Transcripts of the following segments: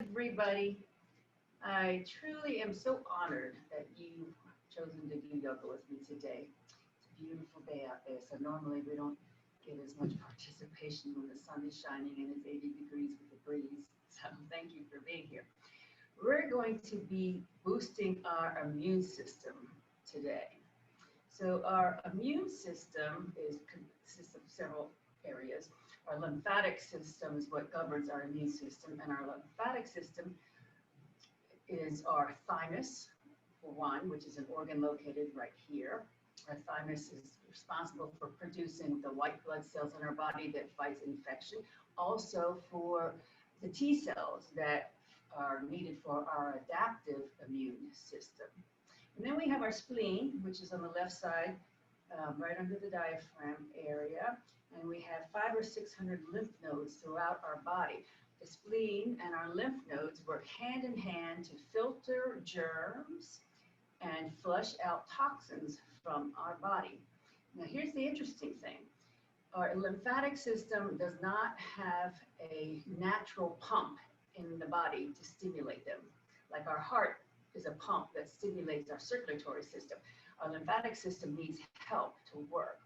Everybody. I truly am so honored that you've chosen to do yoga with me today. It's a beautiful day out there, so normally we don't get as much participation when the sun is shining and it's 80 degrees with a breeze. So thank you for being here. We're going to be boosting our immune system today. So our immune system consists of several areas. Our lymphatic system is what governs our immune system, and our lymphatic system is our thymus, for one, which is an organ located right here. Our thymus is responsible for producing the white blood cells in our body that fights infection, also for the T cells that are needed for our adaptive immune system. And then we have our spleen, which is on the left side, right under the diaphragm area. And we have 500 or 600 lymph nodes throughout our body. The spleen and our lymph nodes work hand in hand to filter germs and flush out toxins from our body. Now, here's the interesting thing. Our lymphatic system does not have a natural pump in the body to stimulate them. Like our heart is a pump that stimulates our circulatory system. Our lymphatic system needs help to work.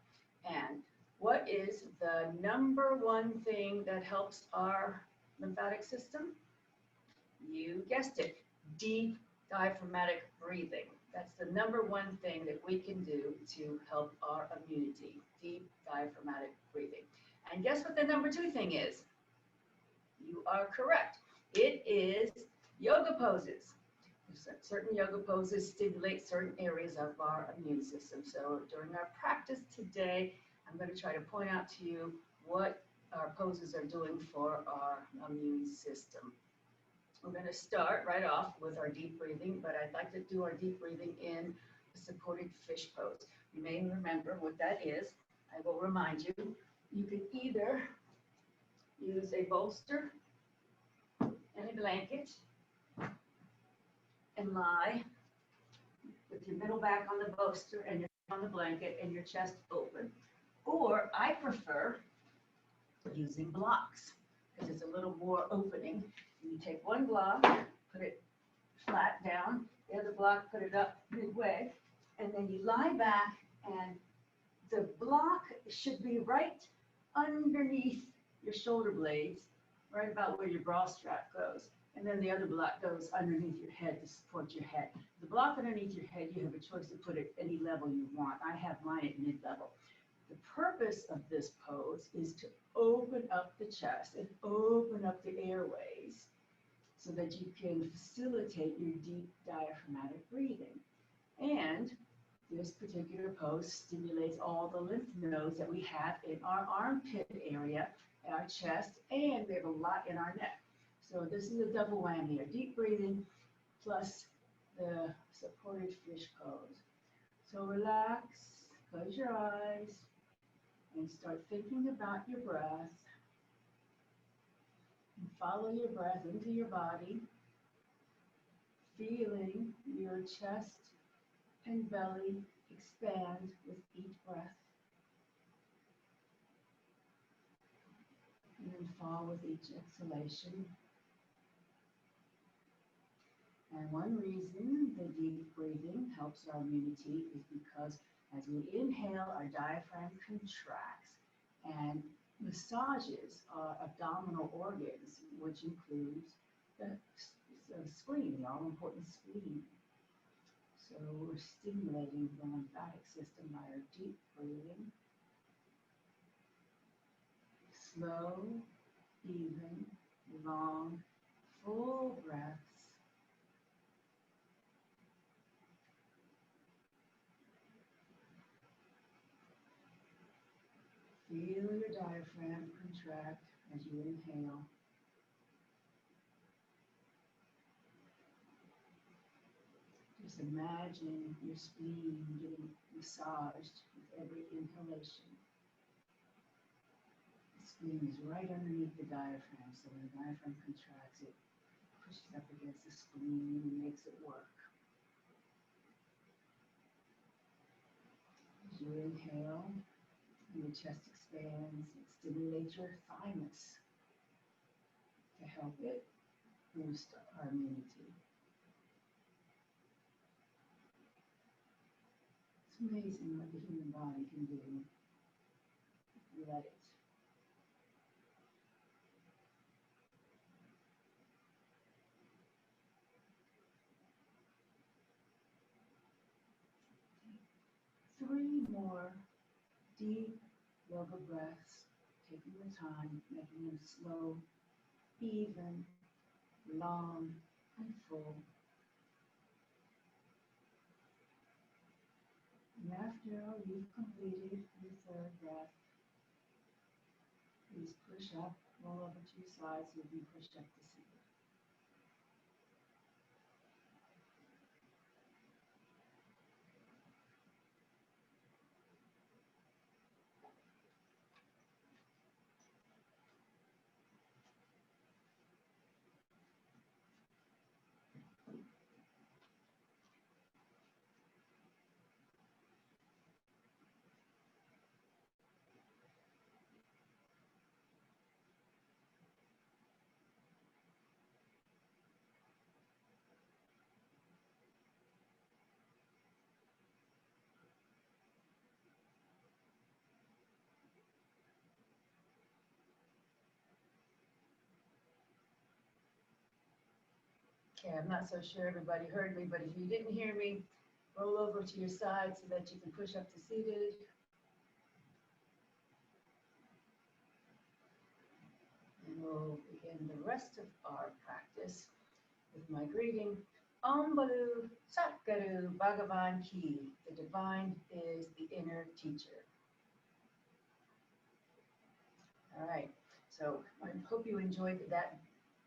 And what is the number one thing that helps our lymphatic system? You guessed it, deep diaphragmatic breathing. That's the number one thing that we can do to help our immunity, deep diaphragmatic breathing. And guess what the number two thing is? You are correct. It is yoga poses. Certain yoga poses stimulate certain areas of our immune system. So during our practice today, I'm going to try to point out to you what our poses are doing for our immune system. We're going to start right off with our deep breathing, but I'd like to do our deep breathing in the supported fish pose. You may remember what that is. I will remind you. You can either use a bolster and a blanket and lie with your middle back on the bolster and your on the blanket and your chest open. Or I prefer using blocks because it's a little more opening. You take one block, put it flat down, the other block, put it up midway, and then you lie back, and the block should be right underneath your shoulder blades, right about where your bra strap goes. And then the other block goes underneath your head to support your head. The block underneath your head, you have a choice to put it any level you want. I have mine at mid-level. The purpose of this pose is to open up the chest and open up the airways so that you can facilitate your deep diaphragmatic breathing. And this particular pose stimulates all the lymph nodes that we have in our armpit area, our chest, and we have a lot in our neck. So this is a double whammy, a deep breathing plus the supported fish pose. So relax, close your eyes, and start thinking about your breath. And follow your breath into your body, feeling your chest and belly expand with each breath. And then fall with each exhalation. And one reason the deep breathing helps our immunity is because as we inhale, our diaphragm contracts and massages our abdominal organs, which includes the spleen, the all-important spleen. So we're stimulating the lymphatic system by our deep breathing. Slow, even, long, full breaths. Feel your diaphragm contract as you inhale. Just imagine your spleen getting massaged with every inhalation. The spleen is right underneath the diaphragm, so when the diaphragm contracts, it pushes up against the spleen and makes it work. As you inhale, your chest expands, it stimulates your thymus to help it boost our immunity. It's amazing what the human body can do if we let it. Three more deep yoga breaths, taking your time, making them slow, even, long, and full. And after you've completed your third breath, please push up, roll over to your side so you can push up to seated. Okay, I'm not so sure everybody heard me, but if you didn't hear me, roll over to your side so that you can push up to seated. And we'll begin the rest of our practice with my greeting. Om Balu Satguru Bhagavan Ki. The divine is the inner teacher. All right, so I hope you enjoyed that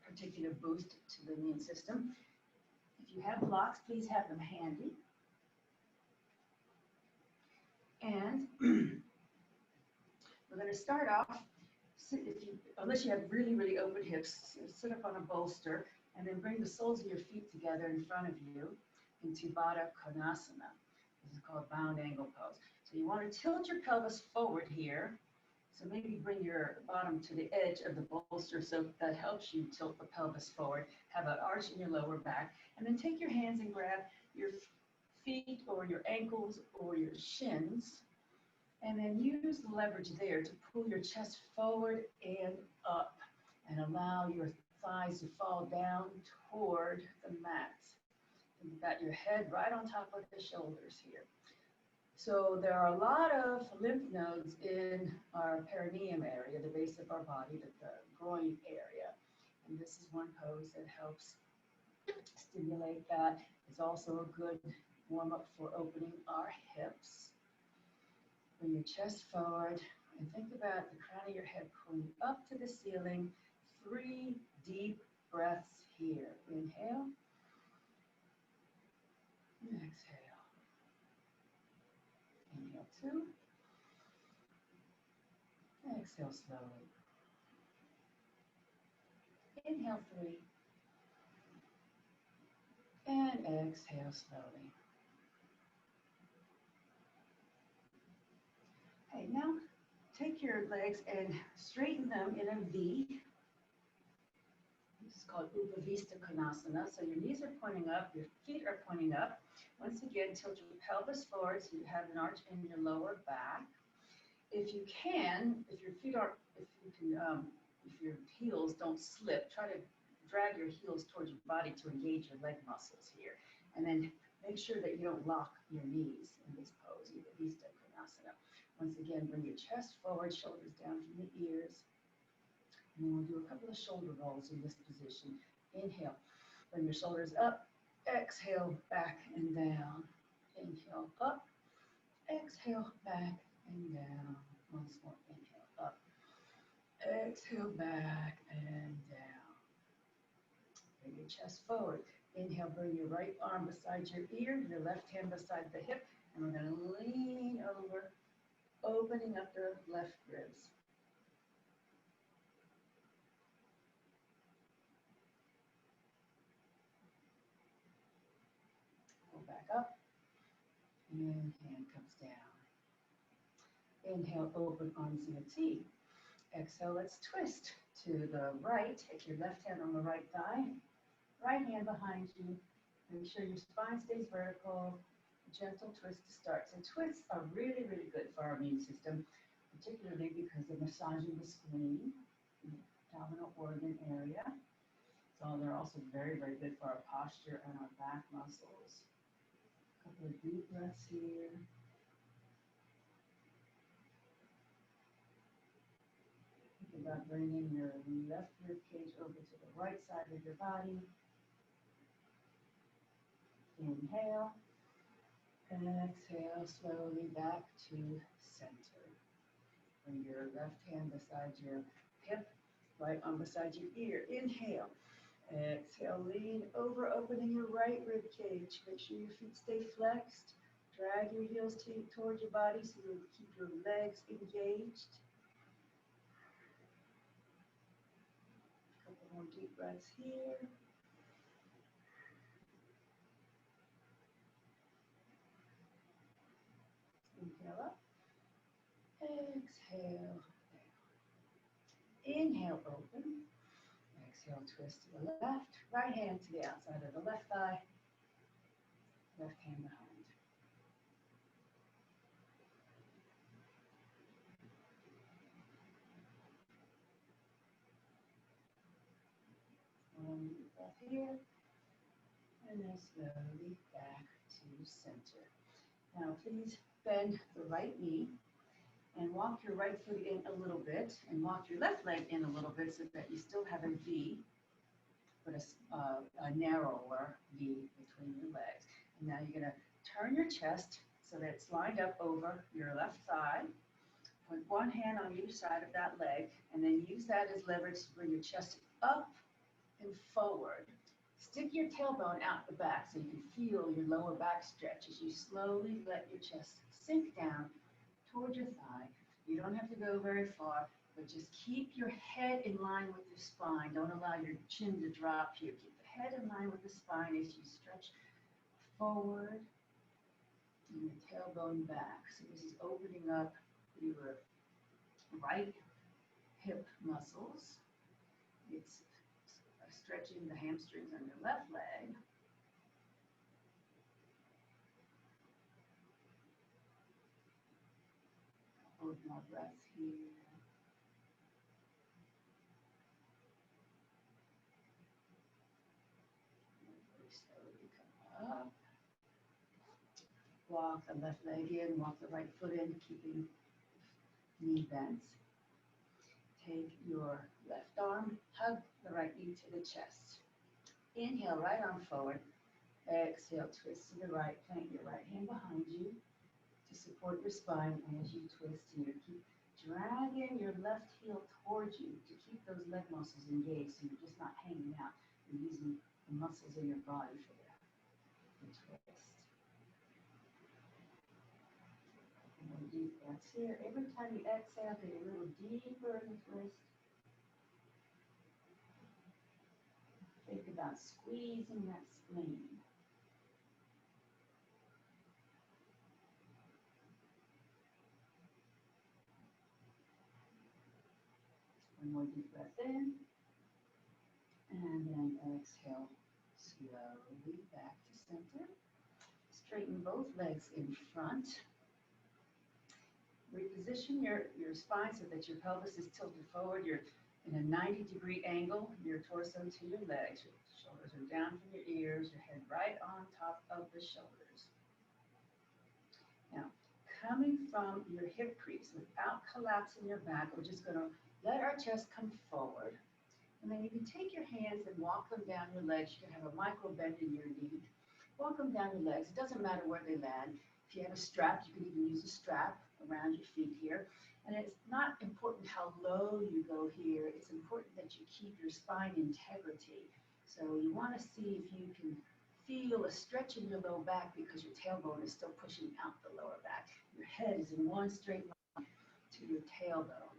particular boost to the immune system. If you have blocks, please have them handy. And we're going to start off, unless you have really, really open hips, sit up on a bolster and then bring the soles of your feet together in front of you into Baddha Konasana. This is called bound angle pose. So you want to tilt your pelvis forward here. So maybe bring your bottom to the edge of the bolster so that helps you tilt the pelvis forward. Have an arch in your lower back. And then take your hands and grab your feet or your ankles or your shins. And then use the leverage there to pull your chest forward and up and allow your thighs to fall down toward the mat. And you've got your head right on top of the shoulders here. So there are a lot of lymph nodes in our perineum area, the base of our body, the groin area. And this is one pose that helps stimulate that. It's also a good warm-up for opening our hips. Bring your chest forward and think about the crown of your head pulling up to the ceiling. 3 deep breaths here. Inhale. And exhale. Inhale 2. Exhale slowly. Inhale 3. And exhale slowly. Okay, now take your legs and straighten them in a V. This is called Upavista Konasana. So your knees are pointing up, your feet are pointing up. Once again, tilt your pelvis forward so you have an arch in your lower back. If you can, if your heels don't slip, try to drag your heels towards your body to engage your leg muscles here. And then make sure that you don't lock your knees in this pose, Upavista Konasana. Once again, bring your chest forward, shoulders down from the ears. And we'll do a couple of shoulder rolls in this position. Inhale, bring your shoulders up. Exhale, back and down. Inhale, up. Exhale, back and down. Once more, inhale, up. Exhale, back and down. Bring your chest forward. Inhale, bring your right arm beside your ear, your left hand beside the hip, and we're going to lean over, opening up the left ribs. Go back up, and hand comes down. Inhale, open arms in a T. Exhale, let's twist to the right. Take your left hand on the right thigh. Right hand behind you. Make sure your spine stays vertical. Gentle twist to start. So twists are really, really good for our immune system, particularly because they're massaging the spleen, the abdominal organ area. So they're also very, very good for our posture and our back muscles. A couple of deep breaths here. Think about bringing your left rib cage over to the right side of your body. Inhale. Exhale slowly back to center. Bring your left hand beside your hip, right arm beside your ear. Inhale. Exhale, lean over, opening your right rib cage. Make sure your feet stay flexed. Drag your heels toward your body so you keep your legs engaged. A couple more deep breaths here. Inhale up. Exhale down. Inhale, open. Exhale, twist to the left. Right hand to the outside of the left thigh. Left hand behind. One deep breath here. And then slowly back to center. Now please bend the right knee and walk your right foot in a little bit and walk your left leg in a little bit so that you still have a V, but a narrower V between your legs. And now you're going to turn your chest so that it's lined up over your left thigh. Put one hand on each side of that leg and then use that as leverage to bring your chest up and forward. Stick your tailbone out the back so you can feel your lower back stretch as you slowly let your chest sink down toward your thigh. You don't have to go very far, but just keep your head in line with your spine. Don't allow your chin to drop here. Keep the head in line with the spine as you stretch forward and your tailbone back. So this is opening up your right hip muscles. It's stretching the hamstrings on your left leg. Hold more breaths here. Very slowly come up. Walk the left leg in, walk the right foot in, keeping knee bent. Take your left arm, hug the right knee to the chest. Inhale, right arm forward. Exhale, twist to the right. Plant your right hand behind you to support your spine as you twist here. Keep dragging your left heel towards you to keep those leg muscles engaged so you're just not hanging out. You're using the muscles in your body for the twist. And deep breaths here. Every time you exhale, get a little deeper in the twist. Think about squeezing that spleen. One more deep breath in. And then exhale slowly back to center. Straighten both legs in front. Reposition your spine so that your pelvis is tilted forward. You're in a 90-degree angle, your torso to your legs. Your shoulders are down from your ears, your head right on top of the shoulders. Now, coming from your hip crease without collapsing your back, we're just going to let our chest come forward. And then you can take your hands and walk them down your legs. You can have a micro bend in your knee. Walk them down your legs. It doesn't matter where they land. If you have a strap, you can even use a strap around your feet here. And it's not important how low you go here. It's important that you keep your spine integrity. So you want to see if you can feel a stretch in your low back because your tailbone is still pushing out the lower back. Your head is in one straight line to your tailbone.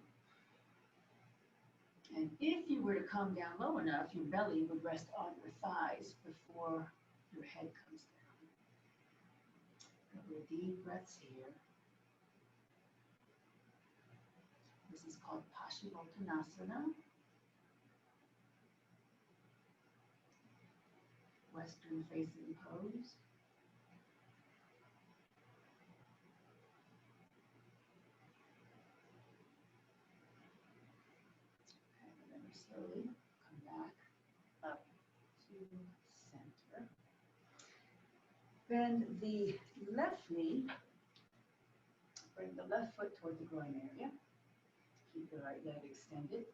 And if you were to come down low enough, your belly would rest on your thighs before your head comes down. A couple of deep breaths here. This is called Paschimottanasana. Western facing pose. Okay, and then we slowly come back up to center. Bend the left knee, bring the left foot toward the groin area. Keep the right leg extended.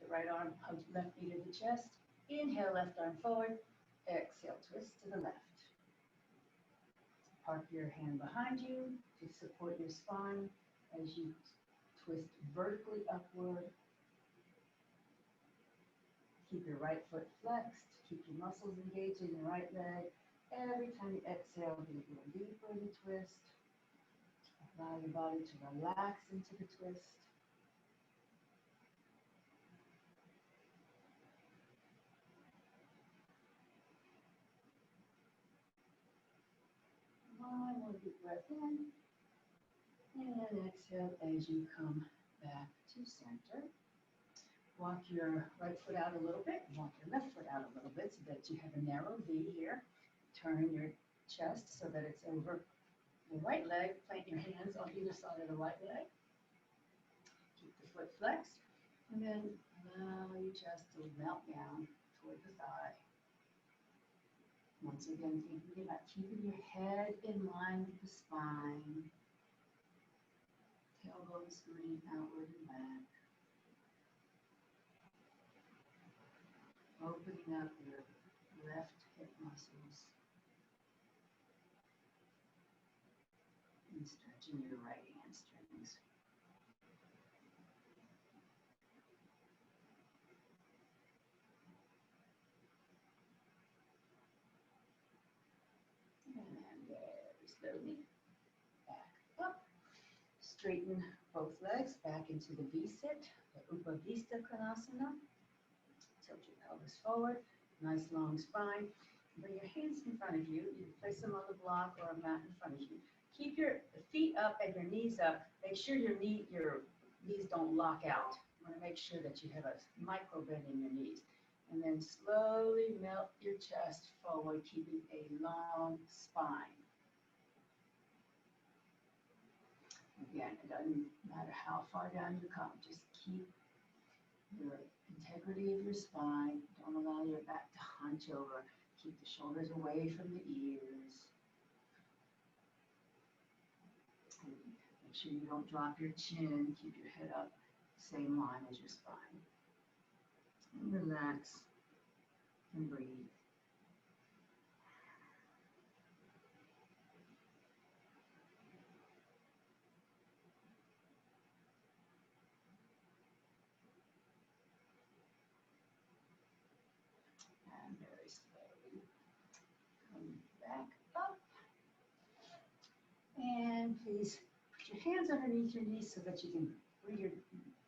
The right arm hugs left knee to the chest. Inhale, left arm forward. Exhale, twist to the left. Park your hand behind you to support your spine as you twist vertically upward. Keep your right foot flexed. Keep your muscles engaged in your right leg. Every time you exhale, you go deeper in the twist. Allow your body to relax into the twist. One more deep breath in. And exhale as you come back to center. Walk your right foot out a little bit. Walk your left foot out a little bit so that you have a narrow V here. Turn your chest so that it's over the right leg. Plant your hands on either side of the right leg. Keep the foot flexed. And then allow your chest to melt down toward the thigh. Once again, thinking about keeping your head in line with the spine. Tailbone scooting outward and back. Opening up your left hip muscles. And stretching your right hamstrings. And very slowly back up. Straighten both legs back into the V-sit, the Upavista Konasana. Tilt your pelvis forward, nice long spine. Bring your hands in front of you. You can place them on the block or a mat in front of you. Keep your feet up and your knees up. Make sure your knees don't lock out. You want to make sure that you have a micro bend in your knees. And then slowly melt your chest forward, keeping a long spine. Again, it doesn't matter how far down you come, just keep your integrity of your spine. Don't allow your back to hunch over. Keep the shoulders away from the ears. Make sure you don't drop your chin. Keep your head up, same line as your spine. And relax and breathe. And very slowly come back up. And please put your hands underneath your knees so that you can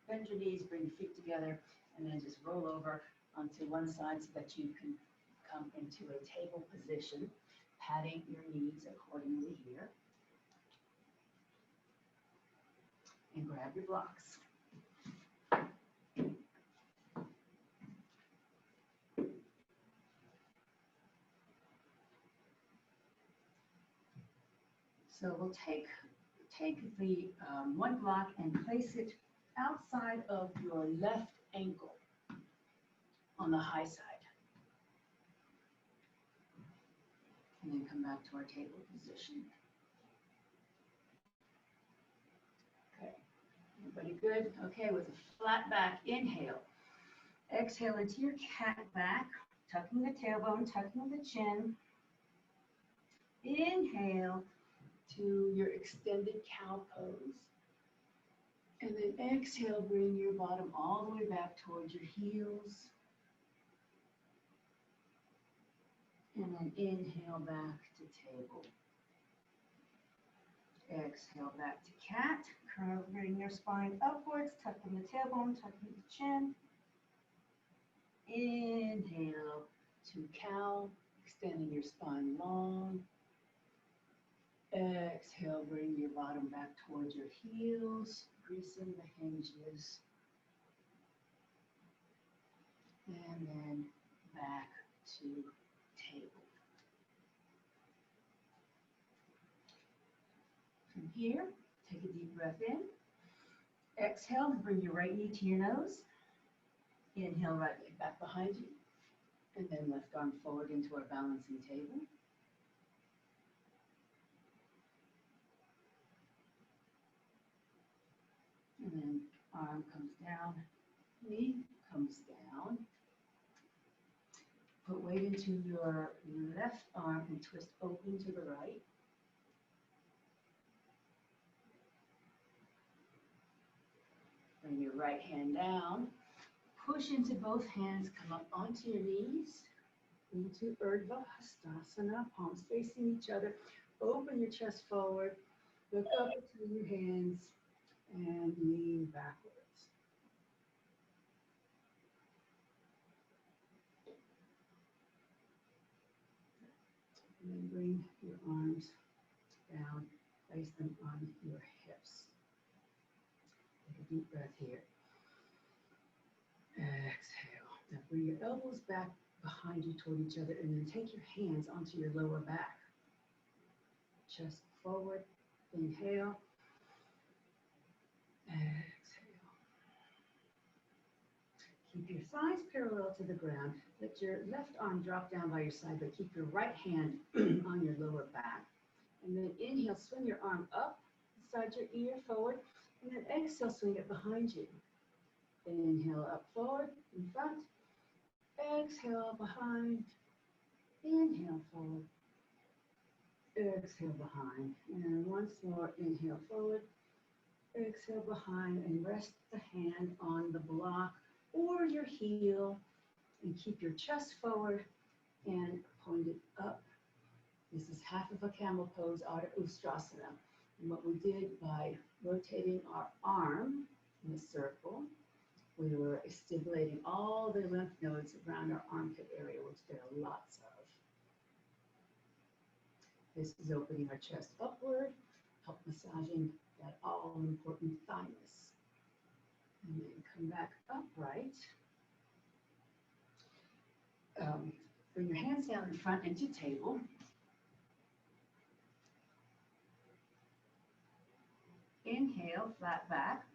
bend your knees, bring your feet together, and then just roll over onto one side so that you can come into a table position, patting your knees accordingly here. And grab your blocks. So we'll take the one block and place it outside of your left ankle on the high side. And then come back to our table position. Okay, everybody good? Okay, with a flat back, inhale. Exhale into your cat back, tucking the tailbone, tucking the chin. Inhale to your extended cow pose. And then exhale, bring your bottom all the way back towards your heels. And then inhale back to table. Exhale back to cat. Bring your spine upwards, tucking the tailbone, tucking the chin. Inhale to cow, extending your spine long. Exhale, bring your bottom back towards your heels, greasing the hinges. And then back to table. here. Take a deep breath in. Exhale, bring your right knee to your nose. Inhale, right leg back behind you. And then left arm forward into our balancing table. And then arm comes down, knee comes down. Put weight into your left arm and twist open to the right. Bring your right hand down. Push into both hands, come up onto your knees, into Urdhva Hastasana, palms facing each other. Open your chest forward, look up between your hands, and lean backwards. And then bring your arms down, place them on your hips. Take a deep breath here. Exhale. Now bring your elbows back behind you toward each other, and then take your hands onto your lower back. Chest forward. Inhale. Exhale. Keep your thighs parallel to the ground. Let your left arm drop down by your side, but keep your right hand on your lower back. And then inhale, swing your arm up beside your ear forward, and then exhale, swing it behind you. Inhale, up forward, in front. Exhale, behind. Inhale, forward. Exhale, behind. And once more, inhale, forward. Exhale, behind, and rest the hand on the block or your heel, and keep your chest forward and pointed up. This is half of a camel pose, Ardha Ustrasana. And what we did by rotating our arm in a circle, we were stimulating all the lymph nodes around our armpit area, which there are lots of. This is opening our chest upward, help massaging that all-important thymus. And then come back upright. Bring your hands down in front into table. Inhale, flat back.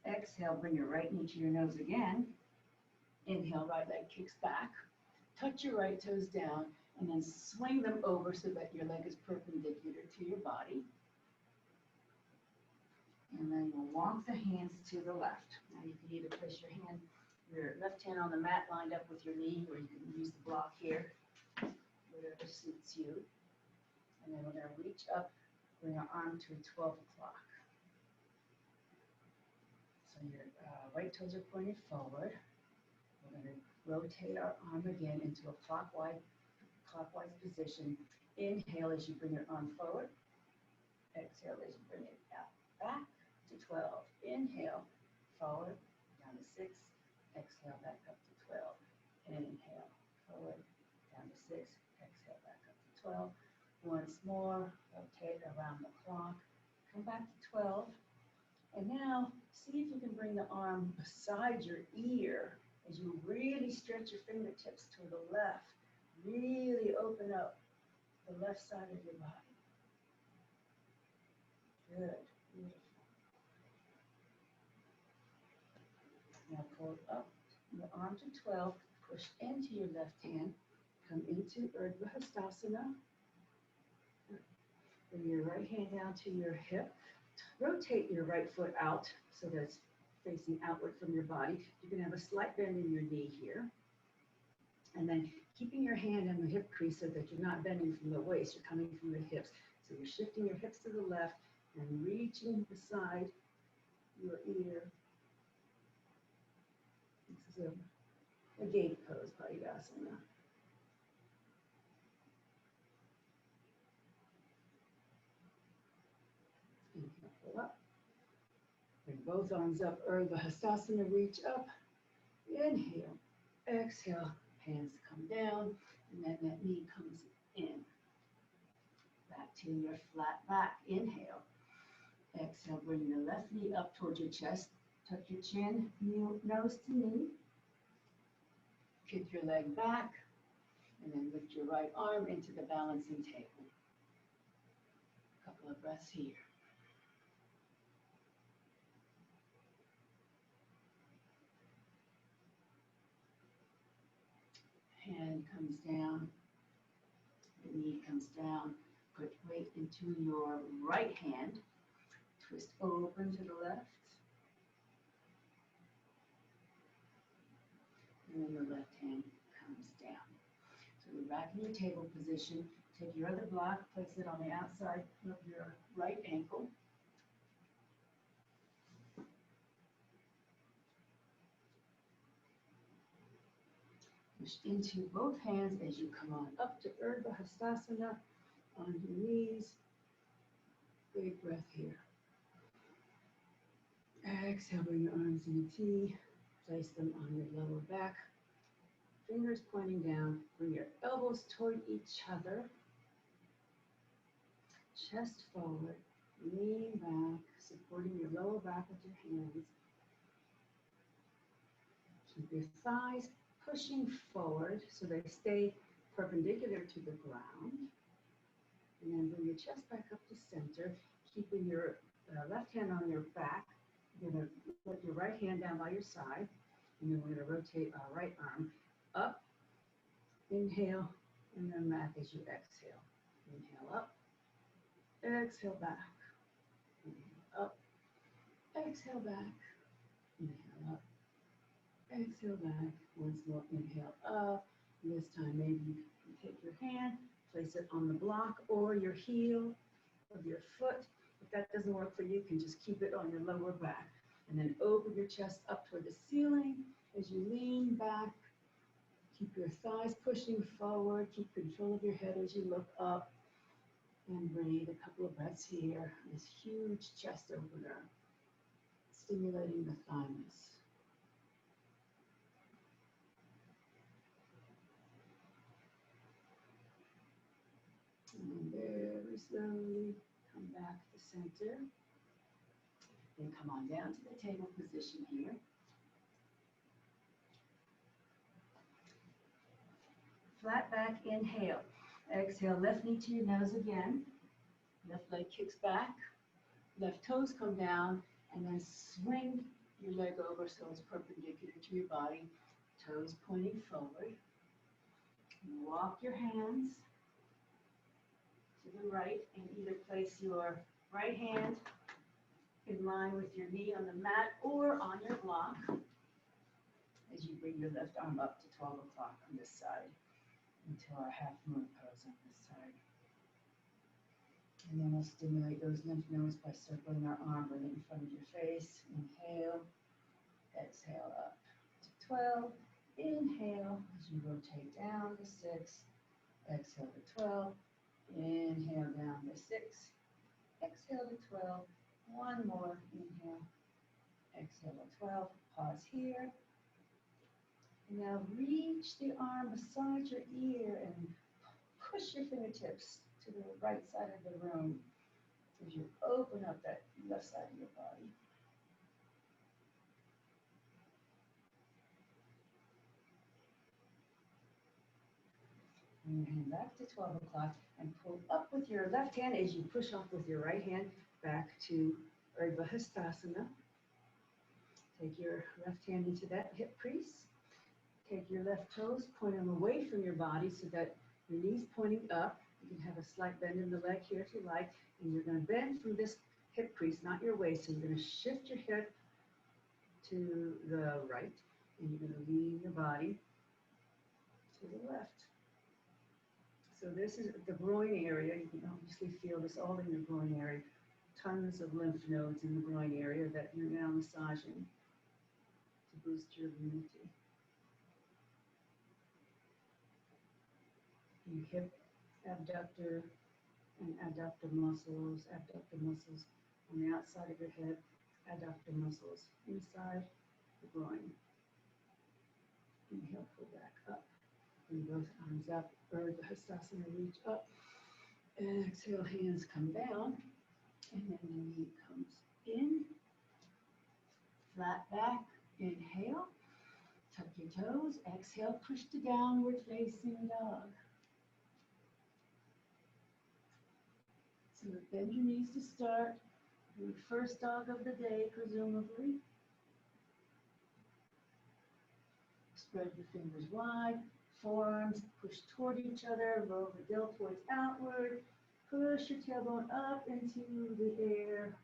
Exhale, bring your right knee to your nose again. Inhale, right leg kicks back. Touch your right toes down, and then swing them over so that your leg is perpendicular to your body. And then we'll walk the hands to the left. Now you can either place your left hand on the mat lined up with your knee, or you can use the block here, whatever suits you. And then we're going to reach up, bring our arm to a 12 o'clock. So your right toes are pointed forward. We're going to rotate our arm again into a clockwise position. Inhale as you bring your arm forward. Exhale as you bring it out back to 12. Inhale, forward, down to 6. Exhale, back up to 12. Inhale, forward, down to 6. Exhale, back up to 12. Once more, rotate around the clock. Come back to 12. And now, see if you can bring the arm beside your ear as you really stretch your fingertips to the left. Really open up the left side of your body. Good. Beautiful. Now pull up your arm to 12. Push into your left hand. Come into Urdhva Hastasana. Bring your right hand down to your hip. Rotate your right foot out so that it's facing outward from your body. You can have a slight bend in your knee here. And then keeping your hand in the hip crease so that you're not bending from the waist, you're coming from the hips. So you're shifting your hips to the left and reaching beside your ear. This is a gate pose, Parigasana. Inhale, pull up. Bring both arms up, Urdhva Hastasana, reach up. Inhale, exhale, hands come down, and then that knee comes in. Back to your flat back. Inhale. Exhale, bring your left knee up towards your chest. Tuck your chin, nose to knee. Kick your leg back, and then lift your right arm into the balancing table. A couple of breaths here. hand comes down, the knee comes down, put weight into your right hand, twist open to the left, and then the left hand comes down. So you're back in your table position. Take your other block, place it on the outside of your right ankle. Push into both hands as you come on up to Urdhva Hastasana on your knees. Big breath here. Exhale, bring your arms in a T. Place them on your lower back. Fingers pointing down. Bring your elbows toward each other. Chest forward. Lean back, supporting your lower back with your hands. Keep your thighs pushing forward so they stay perpendicular to the ground. And then bring your chest back up to center, keeping your left hand on your back. You're going to put your right hand down by your side, and then we're going to rotate our right arm up. Inhale, and then back as you exhale. Inhale up, exhale back. Inhale up, exhale back. Inhale up, exhale back. Once more, inhale up. This time, maybe you can take your hand, place it on the block or your heel of your foot. If that doesn't work for you, you can just keep it on your lower back. And then open your chest up toward the ceiling as you lean back. Keep your thighs pushing forward. Keep control of your head as you look up. And breathe a couple of breaths here. This huge chest opener, stimulating the thymus. And very slowly come back to center. Then come on down to the table position here. Flat back, inhale. Exhale, left knee to your nose again. Left leg kicks back. Left toes come down. And then swing your leg over so it's perpendicular to your body. Toes pointing forward. Walk your hands to the right and either place your right hand in line with your knee on the mat or on your block as you bring your left arm up to 12 o'clock on this side until our half moon pose on this side. And then we'll stimulate those lymph nodes by circling our arm, bring it in front of your face. Inhale, exhale up to 12. Inhale as you rotate down to 6. Exhale to 12. Inhale down to 6. Exhale to 12. One more. Inhale. Exhale to 12. Pause here. And now reach the arm beside your ear and push your fingertips to the right side of the room as you open up that left side of your body. Bring your hand back to 12 o'clock and pull up with your left hand as you push off with your right hand back to Urdhva Hastasana. Take your left hand into that hip crease. Take your left toes, point them away from your body so that your knees pointing up. You can have a slight bend in the leg here if you like. And you're going to bend from this hip crease, not your waist. So you're going to shift your hip to the right. And you're going to lean your body to the left. So this is the groin area. You can obviously feel this all in your groin area. Tons of lymph nodes in the groin area that you're now massaging to boost your immunity. Your hip abductor and adductor muscles on the outside of your head, adductor muscles inside the groin. Inhale, pull back up. Bring both arms up. Urdhva Hastasana, reach up. Exhale, hands come down. And then the knee comes in. Flat back. Inhale. Tuck your toes. Exhale, push to downward facing dog. So bend your knees to start. Your first dog of the day, presumably. Spread your fingers wide. Forearms push toward each other, roll the deltoids outward, push your tailbone up into the air.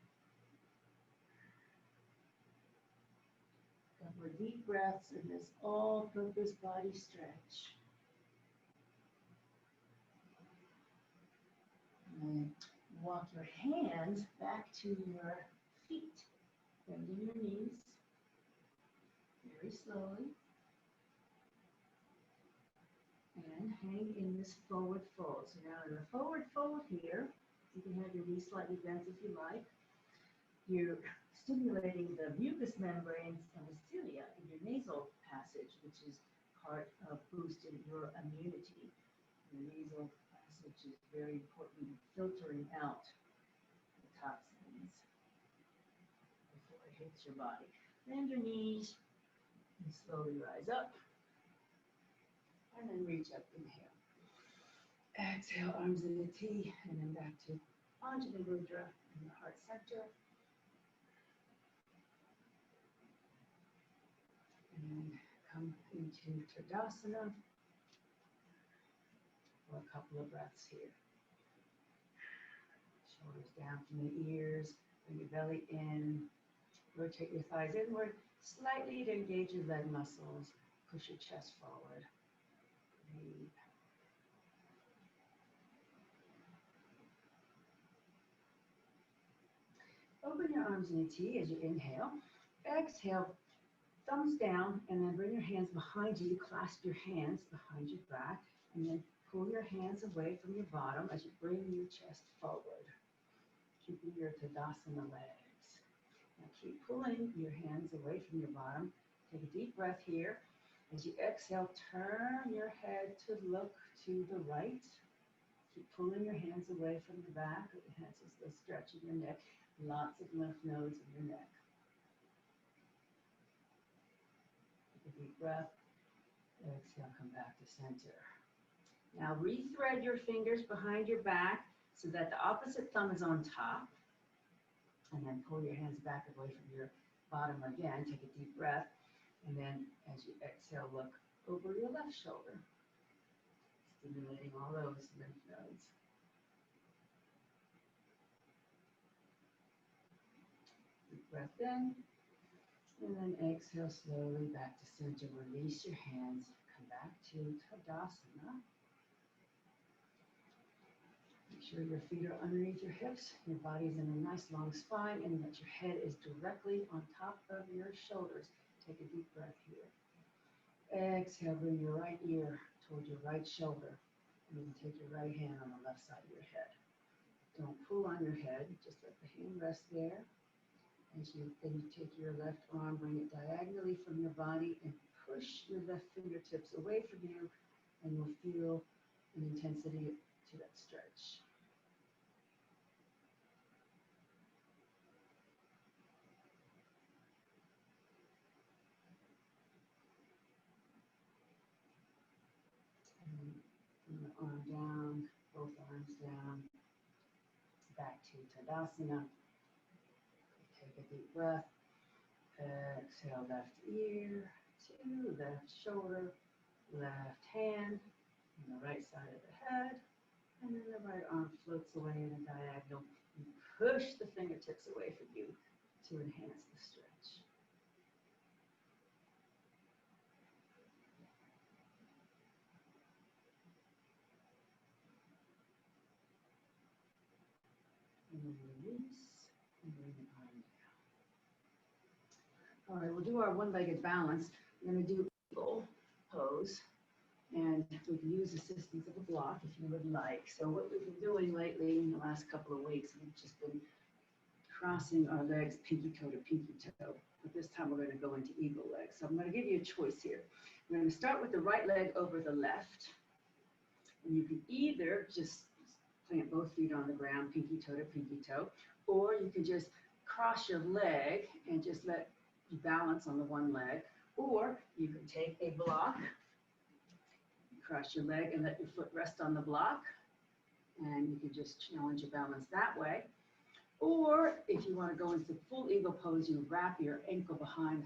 Couple of deep breaths in this all-purpose body stretch. And walk your hands back to your feet, bending your knees very slowly. And hang in this forward fold. So now in the forward fold here, you can have your knees slightly bent if you like. You're stimulating the mucous membranes and the cilia in your nasal passage, which is part of boosting your immunity. The nasal passage is very important in filtering out the toxins before it hits your body. Bend your knees and slowly rise up. And then reach up, inhale. Exhale, arms in a T, and then back to Anjali Mudra in the heart center. And come into Tadasana for a couple of breaths here. Shoulders down from the ears, bring your belly in, rotate your thighs inward slightly to engage your leg muscles, push your chest forward. Breathe. Open your arms in a T as you inhale. Exhale, thumbs down, and then bring your hands behind you. Clasp your hands behind your back, and then pull your hands away from your bottom as you bring your chest forward, keeping your Tadasana legs. Now keep pulling your hands away from your bottom. Take a deep breath here. As you exhale, turn your head to look to the right. Keep pulling your hands away from the back. It enhances the stretch in your neck. Lots of lymph nodes in your neck. Take a deep breath. Exhale, come back to center. Now rethread your fingers behind your back so that the opposite thumb is on top. And then pull your hands back away from your bottom again. Take a deep breath. And then as you exhale, look over your left shoulder, stimulating all those lymph nodes. Deep breath in, and then exhale slowly back to center. Release your hands, come back to Tadasana. Make sure your feet are underneath your hips, your body's in a nice long spine, and that your head is directly on top of your shoulders. Take a deep breath here. Exhale, bring your right ear toward your right shoulder. And then take your right hand on the left side of your head. Don't pull on your head, just let the hand rest there. Then you take your left arm, bring it diagonally from your body, and push your left fingertips away from you, and you'll feel an intensity to that stretch. Bring the arm down, both arms down, back to Tadasana. Take a deep breath. Exhale, left ear, to left shoulder, left hand, on the right side of the head, and then the right arm floats away in a diagonal. You push the fingertips away from you to enhance the stretch. And then release, and bring the arm down. All right, we'll do our one-legged balance. We're going to do eagle pose, and we can use assistance of a block if you would like. So what we've been doing lately in the last couple of weeks, we've just been crossing our legs pinky toe to pinky toe. But this time we're going to go into eagle legs. So I'm going to give you a choice here. We're going to start with the right leg over the left. And you can either just plant both feet on the ground, pinky toe to pinky toe, or you can just cross your leg and just let you balance on the one leg, or you can take a block, cross your leg and let your foot rest on the block, and you can just challenge your balance that way. Or if you want to go into full eagle pose, you wrap your ankle behind,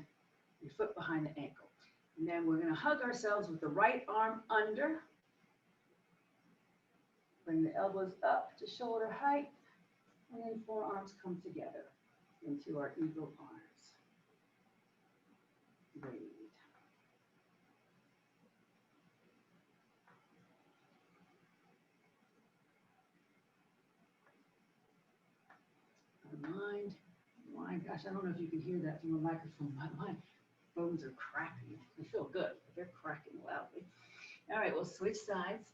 your foot behind the ankle. And then we're going to hug ourselves with the right arm under. Bring the elbows up to shoulder height. And then forearms come together into our eagle arms. Breathe. My gosh, I don't know if you can hear that from the microphone, but my bones are cracking. They feel good, but they're cracking loudly. All right, we'll switch sides.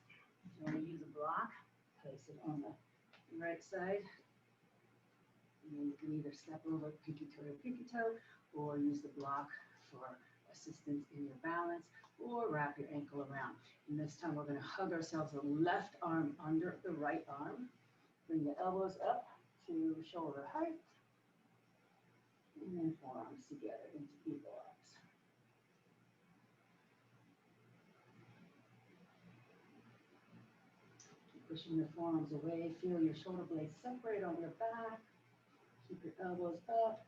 If you want to use a block, place it on the right side. And then you can either step over pinky toe, or use the block for assistance in your balance, or wrap your ankle around. And this time we're going to hug ourselves, the left arm under the right arm. Bring the elbows up to shoulder height. And then forearms together into eagle arms. Keep pushing your forearms away. Feel your shoulder blades separate on your back. Keep your elbows up.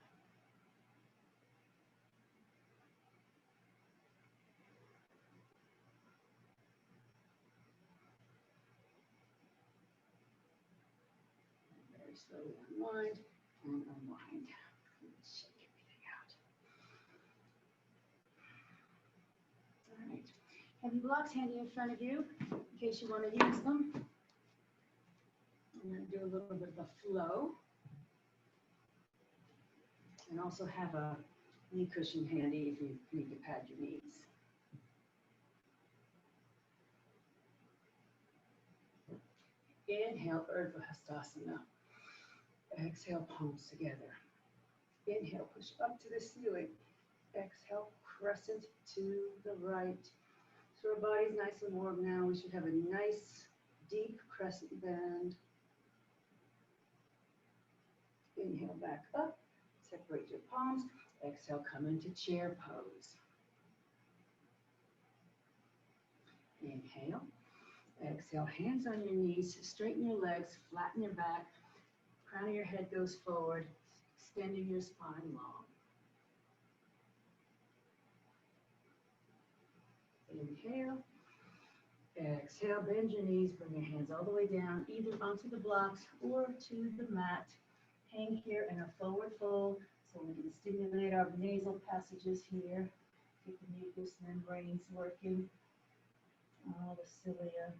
And very slowly unwind and unwind. Shake everything out. All right. Have your blocks handy in front of you in case you want to use them. I'm going to do a little bit of a flow. And also have a knee cushion handy if you need to pad your knees. Inhale, Urdhva Hastasana. Exhale, palms together. Inhale, push up to the ceiling. Exhale, crescent to the right. So our body's nice and warm now. We should have a nice, deep crescent bend. Inhale, back up. Separate your palms. Exhale, come into chair pose. Inhale. Exhale, hands on your knees. Straighten your legs. Flatten your back. Crown of your head goes forward, extending your spine long. Inhale. Exhale, bend your knees. Bring your hands all the way down, either onto the blocks or to the mat. Hang here in a forward fold so we can stimulate our nasal passages here. Get the mucous membranes working. All the cilia.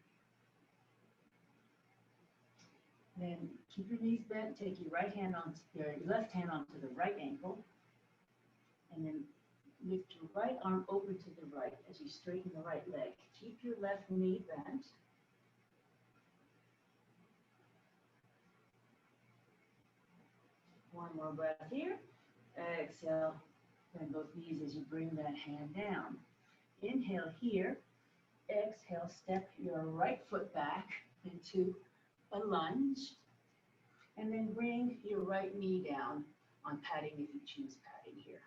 Then keep your knees bent. Take your left hand onto the right ankle. And then lift your right arm over to the right as you straighten the right leg. Keep your left knee bent. One more breath here. Exhale, bend both knees as you bring that hand down. Inhale here. Exhale, step your right foot back into a lunge. And then bring your right knee down on padding if you choose padding here.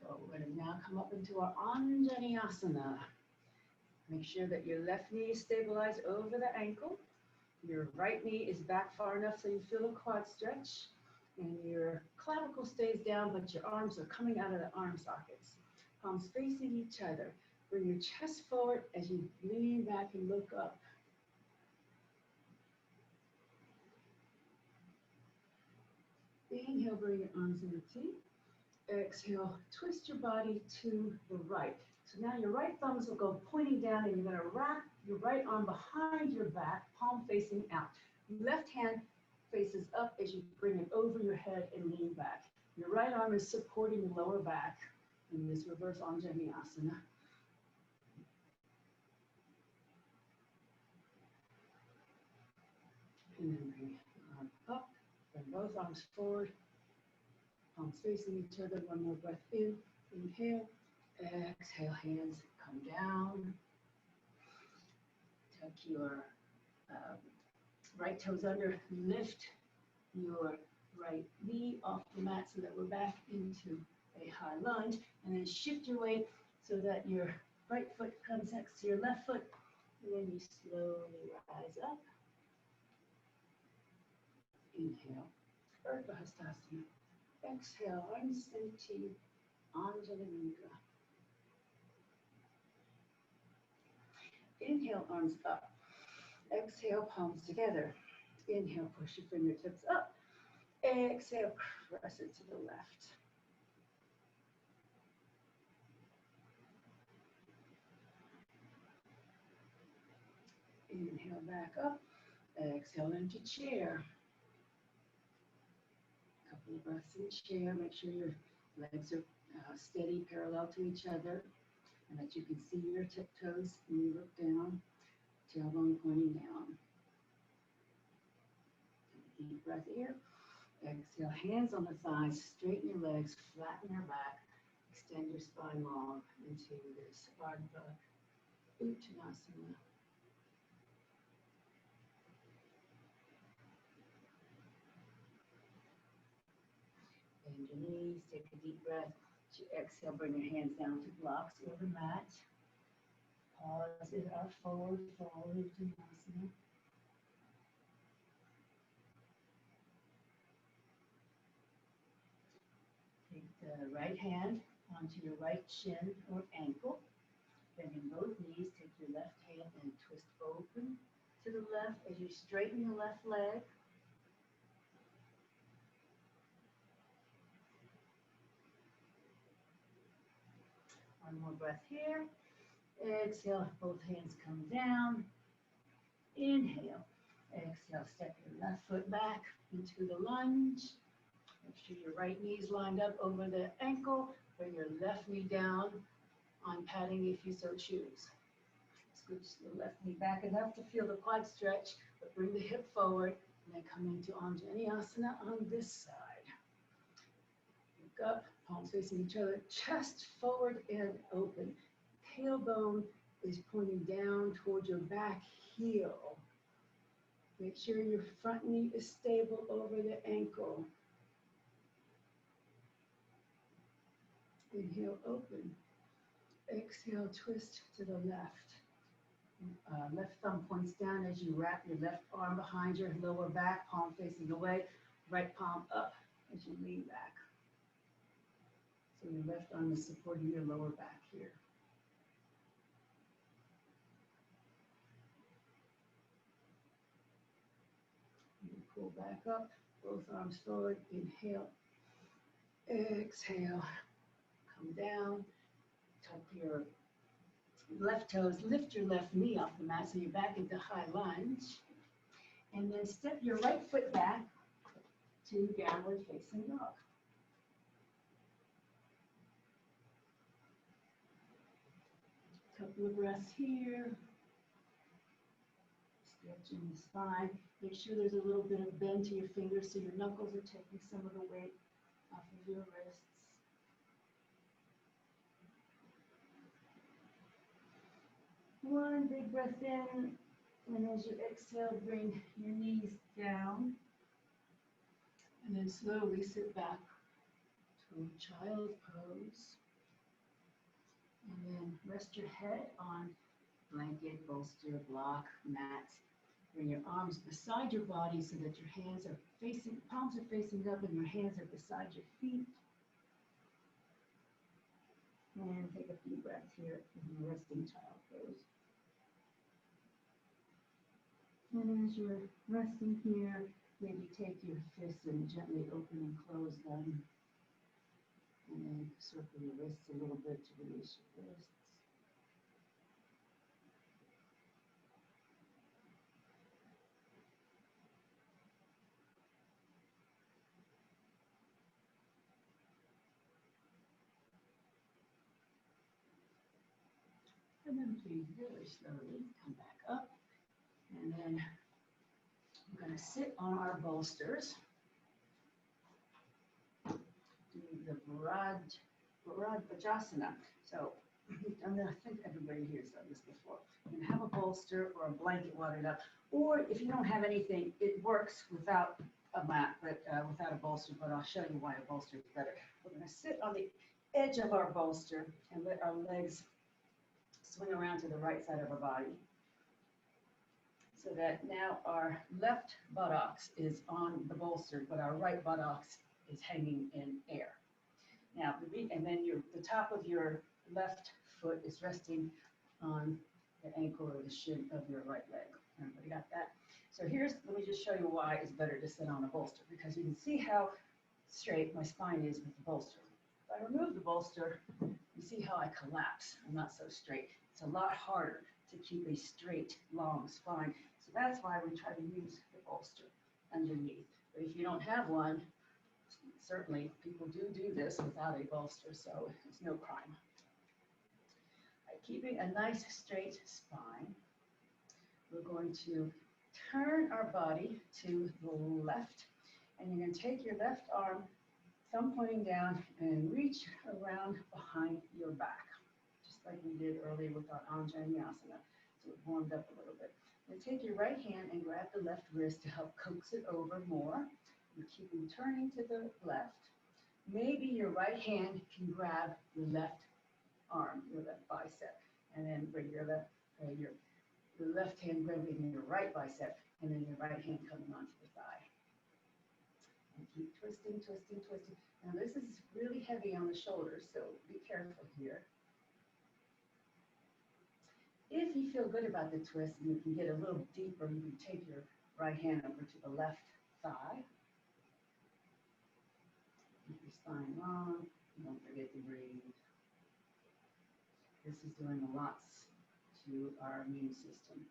So we're going to now come up into our Anjaneyasana. Make sure that your left knee is stabilized over the ankle. Your right knee is back far enough so you feel a quad stretch. And your clavicle stays down, but your arms are coming out of the arm sockets. Palms facing each other. Bring your chest forward as you lean back and look up. Inhale, bring your arms in the T. Exhale, twist your body to the right. So now your right thumbs will go pointing down and you're going to wrap your right arm behind your back, palm facing out. Left hand faces up as you bring it over your head and lean back. Your right arm is supporting the lower back in this reverse Anjaneyasana. And then bring your arm up, bring both arms forward, palms facing each other. One more breath in, inhale, exhale, hands come down. Tuck your right toes under, lift your right knee off the mat so that we're back into a high lunge, and then shift your weight so that your right foot comes next to your left foot, and then you slowly rise up. Inhale, Urdhva Hastasana. Exhale, arms empty, Anjali Mudra. Inhale, arms up. Exhale, palms together. Inhale, push your fingertips up. Exhale, press it to the left. Inhale, back up. Exhale into chair. Couple of breaths in chair. Make sure your legs are steady, parallel to each other, and that you can see your tiptoes when you look down, tailbone pointing down. Deep breath here. Exhale, hands on the thighs, straighten your legs, flatten your back, extend your spine long into this Ardha Uttanasana. Bend your knees, take a deep breath. As you exhale, bring your hands down to blocks or the mat. Pause in our forward fold Uttanasana. Take the right hand onto your right shin or ankle. Bending both knees, take your left hand and twist open to the left as you straighten your left leg. One more breath here. Exhale, both hands come down. Inhale. Exhale, step your left foot back into the lunge. Make sure your right knee is lined up over the ankle. Bring your left knee down on padding if you so choose. Scooch the left knee back enough to feel the quad stretch, but bring the hip forward and then come into Anjali Asana on this side. Look up, palms facing each other, chest forward and open. Tailbone is pointing down towards your back heel. Make sure your front knee is stable over the ankle. Inhale, open. Exhale, twist to the left. Left thumb points down as you wrap your left arm behind your lower back, palm facing away, right palm up as you lean back. So your left arm is supporting your lower back here. You pull back up, both arms forward, inhale, exhale, come down, tuck your left toes, lift your left knee off the mat so you're back into high lunge. And then step your right foot back to downward facing dog. Couple of breaths here. Stretching the spine. Make sure there's a little bit of bend to your fingers so your knuckles are taking some of the weight off of your wrists. One big breath in, and as you exhale, bring your knees down. And then slowly sit back to child pose. And then rest your head on blanket, bolster, block, mat. Bring your arms beside your body so that your hands are facing, palms are facing up and your hands are beside your feet. And take a few breaths here in resting child pose. And as you're resting here, maybe take your fists and gently open and close them. And then circle your wrists a little bit to release your wrists. And then please very slowly come back up. And then we're going to sit on our bolsters. Do the Bharadvajasana. So I think everybody here has done this before. You can have a bolster or a blanket wadded up, or if you don't have anything, it works without a mat, but without a bolster. But I'll show you why a bolster is better. We're going to sit on the edge of our bolster and let our legs swing around to the right side of our body, so that now our left buttocks is on the bolster, but our right buttocks is hanging in air. Now, and then the top of your left foot is resting on the ankle or the shin of your right leg. Everybody got that? So let me just show you why it's better to sit on a bolster, because you can see how straight my spine is with the bolster. If I remove the bolster, you see how I collapse. I'm not so straight. It's a lot harder to keep a straight, long spine. So that's why we try to use the bolster underneath. But if you don't have one, certainly people do this without a bolster, so it's no crime. By keeping a nice straight spine, we're going to turn our body to the left, and you're going to take your left arm, thumb pointing down, and reach around behind your back, just like we did earlier with our Anjaneyasana. So it warmed up a little bit. Then take your right hand and grab the left wrist to help coax it over more. And keep turning to the left. Maybe your right hand can grab your left arm, your left bicep, and then bring your left hand grabbing your right bicep, and then your right hand coming onto the thigh. And keep twisting, twisting, twisting. Now this is really heavy on the shoulders, so be careful here. If you feel good about the twist and you can get a little deeper, you can take your right hand over to the left thigh. Keep your spine long. Don't forget to breathe. This is doing a lot to our immune system.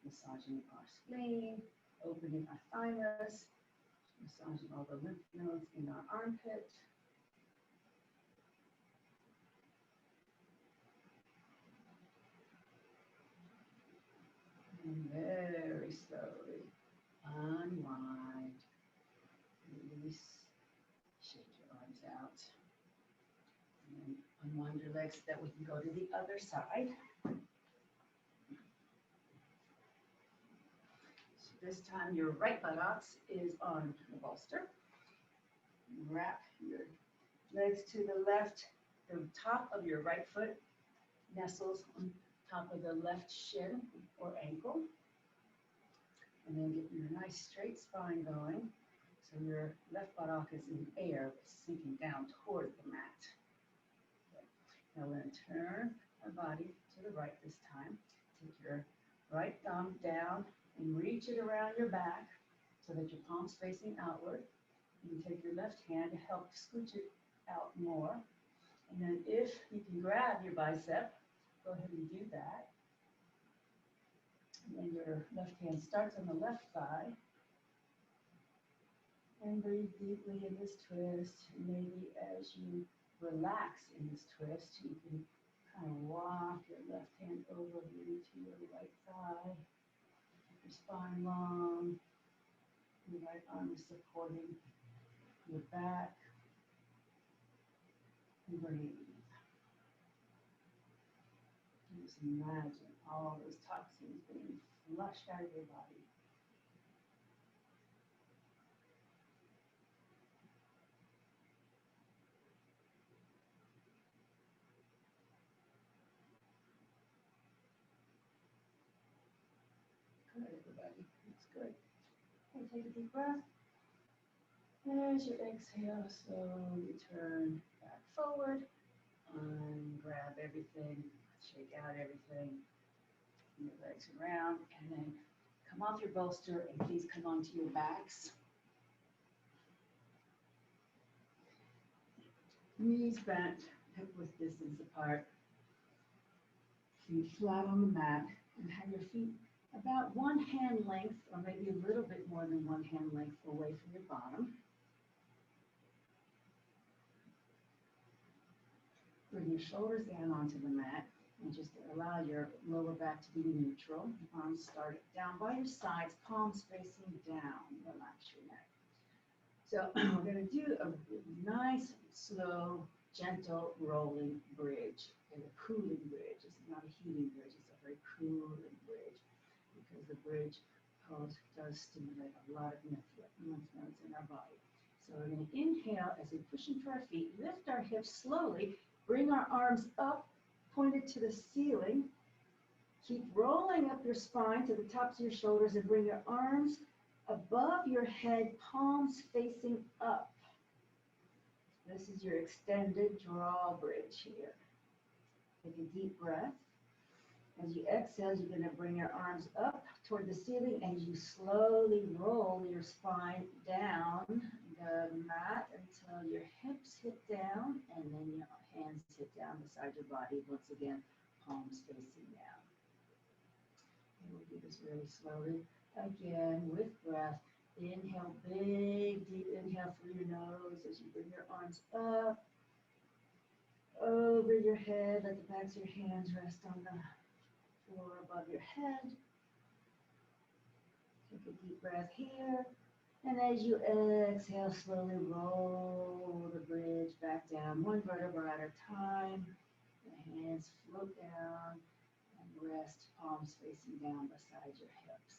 Massaging our spleen, opening our thymus, massaging all the lymph nodes in our armpit. And very slowly unwind, release, shake your arms out. And then unwind your legs so that we can go to the other side. So this time your right buttocks is on the bolster. Wrap your legs to the left. The top of your right foot nestles on top of the left shin or ankle. And then get your nice straight spine going. So your left buttock is in air, sinking down toward the mat. Okay. Now we're going to turn our body to the right this time. Take your right thumb down and reach it around your back so that your palm's facing outward. You can take your left hand to help scooch it out more. And then if you can grab your bicep, go ahead and do that. And then your left hand starts on the left thigh. And breathe deeply in this twist. Maybe as you relax in this twist, you can kind of walk your left hand over into your right thigh. Keep your spine long. Your right arm is supporting your back. And breathe. Just imagine all those toxins being flushed out of your body. Good, everybody. That's good. Okay, take a deep breath. As you exhale, slowly turn back forward. Grab everything, shake out everything. Your legs around, and then come off your bolster and please come onto your backs. Knees bent, hip width distance apart. Feet flat on the mat, and have your feet about one hand length, or maybe a little bit more than one hand length away from your bottom. Bring your shoulders down onto the mat. And just allow your lower back to be neutral. Arms start down by your sides, palms facing down. Relax your neck. So we're going to do a nice, slow, gentle rolling bridge. And a cooling bridge. This is not a heating bridge. It's a very cooling bridge because the bridge does stimulate a lot of lymph nodes in our body. So we're going to inhale as we push into our feet, lift our hips slowly, bring our arms up, pointed to the ceiling. Keep rolling up your spine to the tops of your shoulders and bring your arms above your head, palms facing up. This is your extended drawbridge here. Take a deep breath. As you exhale, you're going to bring your arms up toward the ceiling and you slowly roll your spine down the mat until your hips hit down and then your hands hit down beside your body. Once again, palms facing down. And we'll do this really slowly. Again, with breath. Inhale, big, deep inhale through your nose as you bring your arms up, over your head. Let the backs of your hands rest on the floor above your head. Take a deep breath here. And as you exhale, slowly roll the bridge back down, one vertebra at a time. The hands float down and rest, palms facing down beside your hips.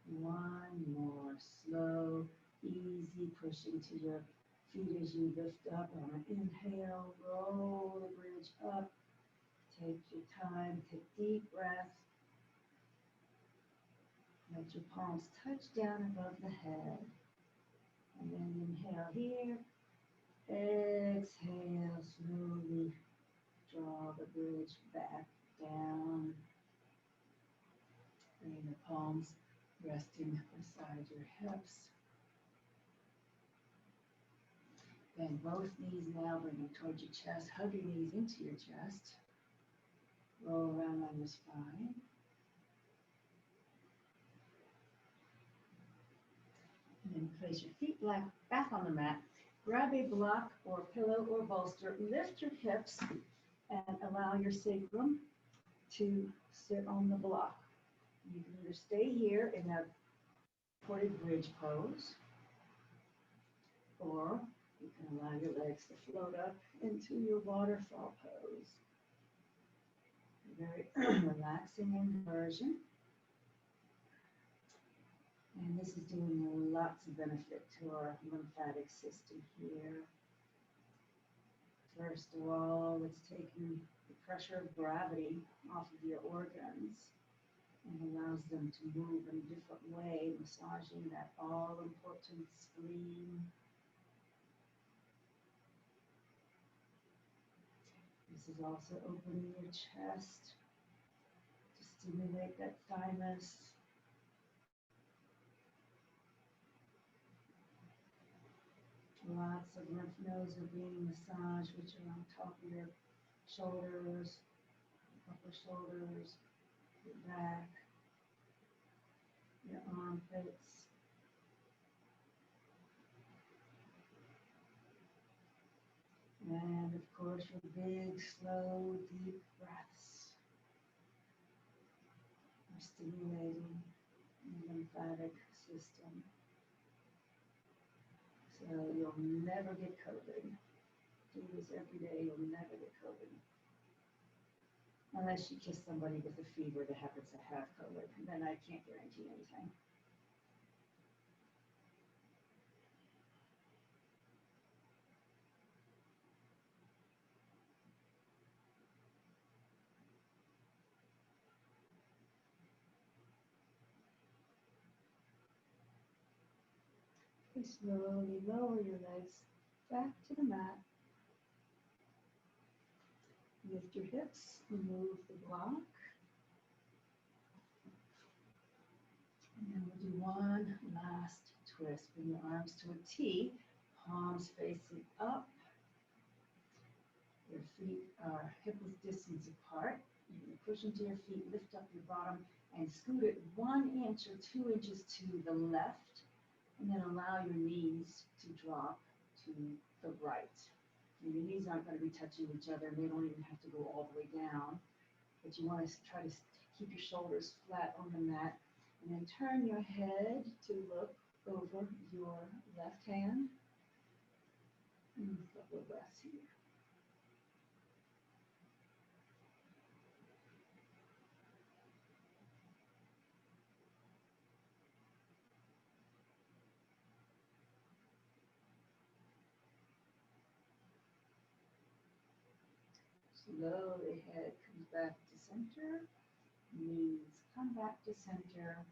One more slow, easy push into your feet as you lift up on an inhale, roll the bridge up. Take your time, take deep breaths. Let your palms touch down above the head. And then inhale here. Exhale, slowly draw the bridge back down. Bring the palms resting beside your hips. Bend both knees now, bring them towards your chest. Hug your knees into your chest. Roll around on your spine. And then place your feet back on the mat. Grab a block or pillow or bolster. Lift your hips and allow your sacrum to sit on the block. You can either stay here in a supported bridge pose, or you can allow your legs to float up into your waterfall pose. Very relaxing inversion. And this is doing lots of benefit to our lymphatic system here. First of all, it's taking the pressure of gravity off of your organs and allows them to move in a different way, massaging that all-important spleen. This is also opening your chest to stimulate that thymus. Lots of lymph nodes are being massaged, which are on top of your shoulders, upper shoulders, your back, your armpits. And of course, your big, slow, deep breaths are stimulating the lymphatic system. So you'll never get COVID. Do this every day, you'll never get COVID. Unless you kiss somebody with a fever that happens to have COVID, then I can't guarantee anything. Slowly lower your legs back to the mat. Lift your hips, remove the block. And then we'll do one last twist. Bring your arms to a T, palms facing up. Your feet are hip width distance apart. You're going to push into your feet, lift up your bottom, and scoot it 1 inch or 2 inches to the left. And then allow your knees to drop to the right. And your knees aren't going to be touching each other, and they don't even have to go all the way down. But you want to try to keep your shoulders flat on the mat. And then turn your head to look over your left hand. And a couple of breaths here. Slowly, head comes back to center. Knees come back to center.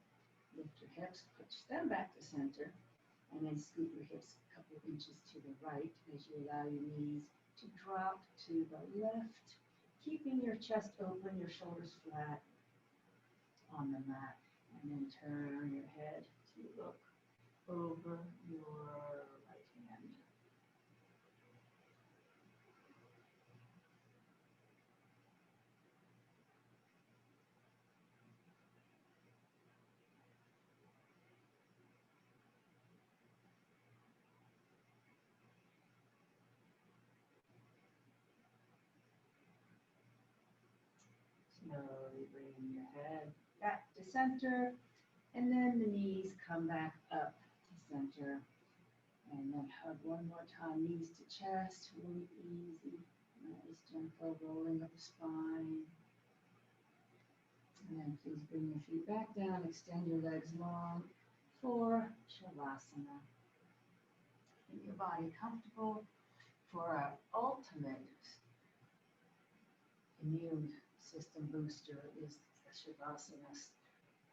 Lift your hips, push them back to center. And then scoot your hips a couple of inches to the right as you allow your knees to drop to the left, keeping your chest open, your shoulders flat on the mat. And then turn your head to look over your right hand. Slowly bring your head back to center, and then the knees come back up to center. And then hug one more time, knees to chest, really easy, nice gentle rolling of the spine. And then please bring your feet back down, extend your legs long for Shavasana. Get your body comfortable for our ultimate immune system booster is the Shavasana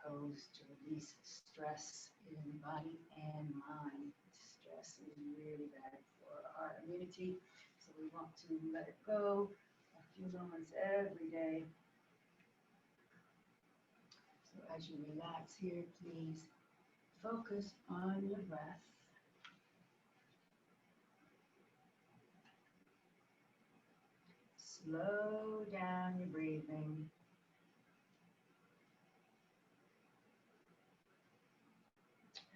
pose to release stress in body and mind. Stress is really bad for our immunity, so we want to let it go a few moments every day. So as you relax here, please focus on your breath. Slow down your breathing.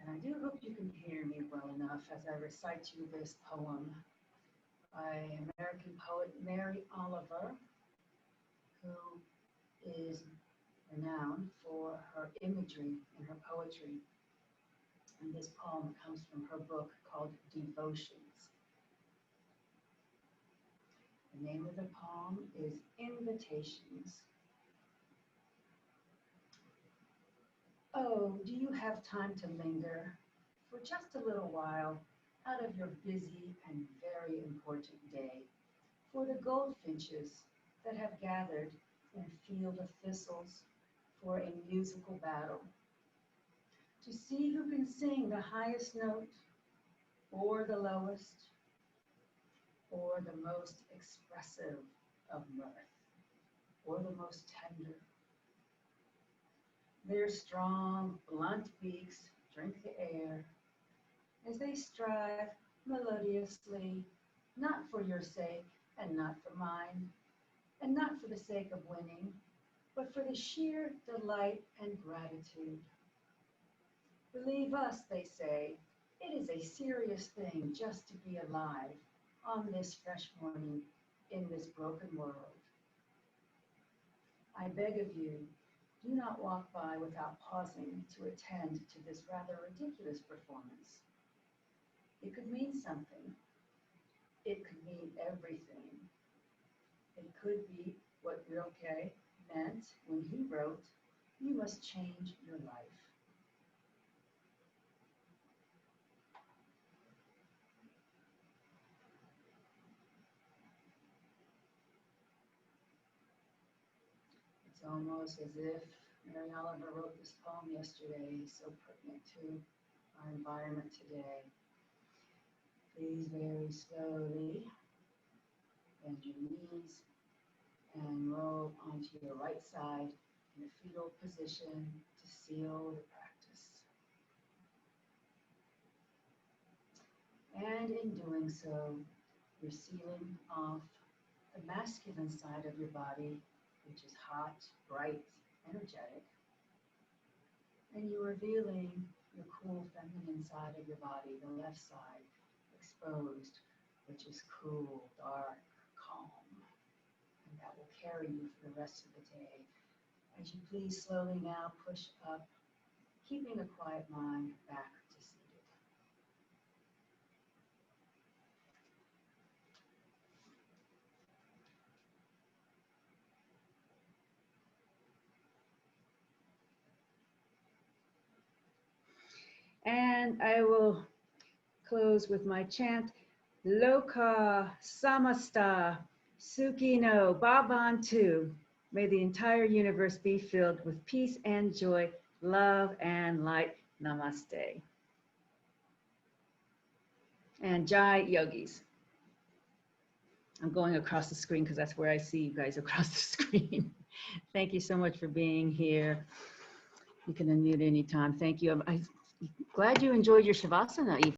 And I do hope you can hear me well enough as I recite you this poem by American poet Mary Oliver, who is renowned for her imagery and her poetry. And this poem comes from her book called Devotions. The name of the poem is Invitations. Oh, do you have time to linger for just a little while out of your busy and very important day for the goldfinches that have gathered in a field of thistles for a musical battle, to see who can sing the highest note or the lowest or the most expressive of mirth or the most tender. Their strong, blunt beaks drink the air as they strive melodiously, not for your sake and not for mine, and not for the sake of winning, but for the sheer delight and gratitude. Believe us, they say, it is a serious thing just to be alive on this fresh morning in this broken world. I beg of you, do not walk by without pausing to attend to this rather ridiculous performance. It could mean something. It could mean everything. It could be what Rilke meant when he wrote, "You must change your life." It's almost as if Mary Oliver wrote this poem yesterday, so pertinent to our environment today. Please very slowly bend your knees and roll onto your right side in a fetal position to seal the practice. And in doing so, you're sealing off the masculine side of your body, which is hot, bright, energetic, and you're revealing your cool feminine side of your body, the left side, exposed, which is cool, dark, calm, and that will carry you for the rest of the day. As you please slowly now push up, keeping a quiet mind back to seated. And I will close with my chant, Loka Samasta Sukhino Bhavantu. May the entire universe be filled with peace and joy, love and light. Namaste. and Jai Yogis. I'm going across the screen because that's where I see you guys across the screen. Thank you so much for being here. You can unmute anytime. Thank you. I'm glad you enjoyed your Shavasana, Eva.